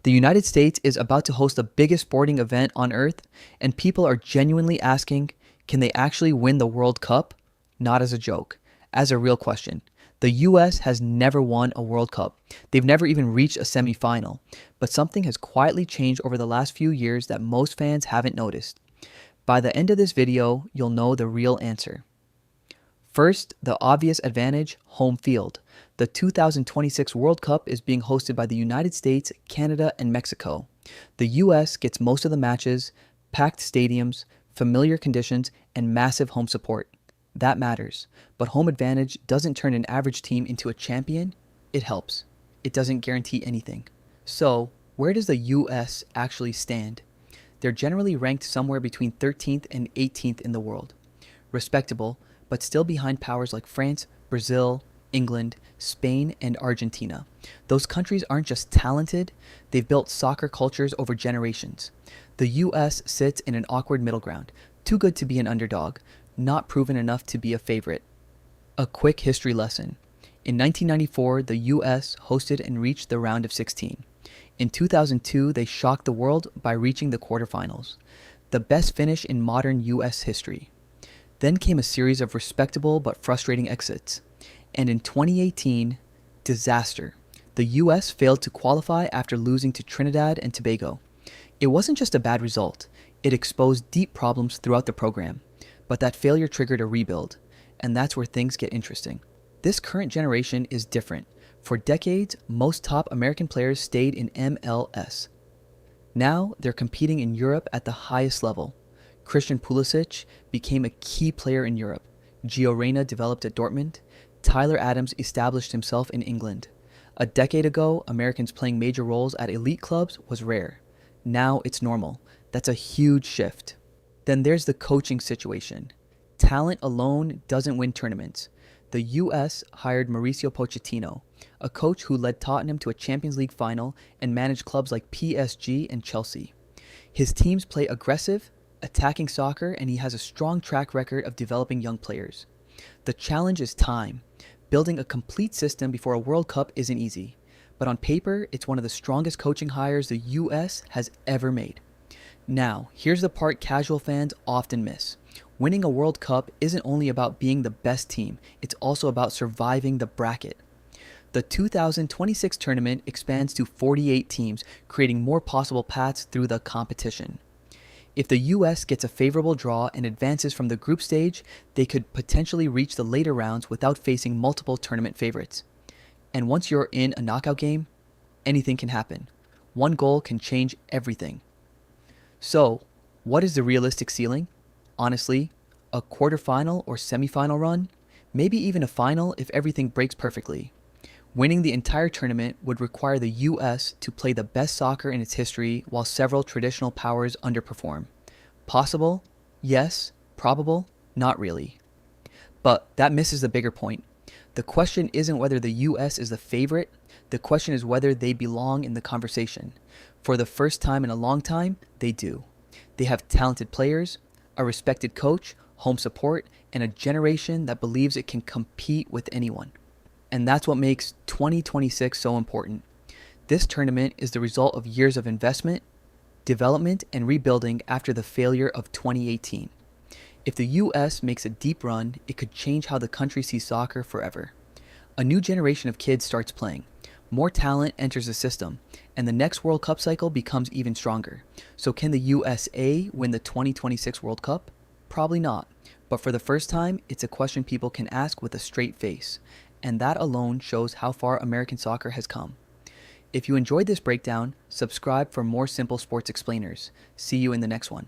The United States is about to host the biggest sporting event on earth, and people are genuinely asking, can they actually win the World Cup? Not as a joke, as a real question. The US has never won a World Cup. They've never even reached a semifinal. But something has quietly changed over the last few years that most fans haven't noticed. By the end of this video, you'll know the real answer. First, the obvious advantage, home field. The 2026 World Cup is being hosted by the United States, Canada, and Mexico. The US gets most of the matches, packed stadiums, familiar conditions, and massive home support. That matters, but home advantage doesn't turn an average team into a champion. It helps. It doesn't guarantee anything. So, where does the US actually stand? They're generally ranked somewhere between 13th and 18th in the world. Respectable, but still behind powers like France, Brazil, England, Spain, and Argentina. Those countries aren't just talented, they've built soccer cultures over generations. The US sits in an awkward middle ground, too good to be an underdog, not proven enough to be a favorite. A quick history lesson. In 1994, the US hosted and reached the round of 16. In 2002, they shocked the world by reaching the quarterfinals, the best finish in modern US history. Then came a series of respectable but frustrating exits. And in 2018, disaster. The US failed to qualify after losing to Trinidad and Tobago. It wasn't just a bad result, it exposed deep problems throughout the program. But that failure triggered a rebuild, and that's where things get interesting. This current generation is different. For decades, most top American players stayed in MLS. Now, they're competing in Europe at the highest level. Christian Pulisic became a key player in Europe. Gio Reyna developed at Dortmund. Tyler Adams established himself in England. A decade ago, Americans playing major roles at elite clubs was rare. Now it's normal. That's a huge shift. Then there's the coaching situation. Talent alone doesn't win tournaments. The US hired Mauricio Pochettino, a coach who led Tottenham to a Champions League final and managed clubs like PSG and Chelsea. His teams play aggressive, attacking soccer, and he has a strong track record of developing young players. The challenge is time. Building a complete system before a World Cup isn't easy, but on paper, it's one of the strongest coaching hires the US has ever made. Now, here's the part casual fans often miss. Winning a World Cup isn't only about being the best team, it's also about surviving the bracket. The 2026 tournament expands to 48 teams, creating more possible paths through the competition. If the US gets a favorable draw and advances from the group stage, they could potentially reach the later rounds without facing multiple tournament favorites. And once you're in a knockout game, anything can happen. One goal can change everything. So, what is the realistic ceiling? Honestly, a quarterfinal or semifinal run? Maybe even a final if everything breaks perfectly. Winning the entire tournament would require the US to play the best soccer in its history while several traditional powers underperform. Possible? Yes. Probable? Not really. But that misses the bigger point. The question isn't whether the US is the favorite, the question is whether they belong in the conversation. For the first time in a long time, they do. They have talented players, a respected coach, home support, and a generation that believes it can compete with anyone. And that's what makes 2026 so important. This tournament is the result of years of investment, development, and rebuilding after the failure of 2018. If the US makes a deep run, it could change how the country sees soccer forever. A new generation of kids starts playing. More talent enters the system, and the next World Cup cycle becomes even stronger. So can the USA win the 2026 World Cup? Probably not. But for the first time, it's a question people can ask with a straight face. And that alone shows how far American soccer has come. If you enjoyed this breakdown, subscribe for more simple sports explainers. See you in the next one.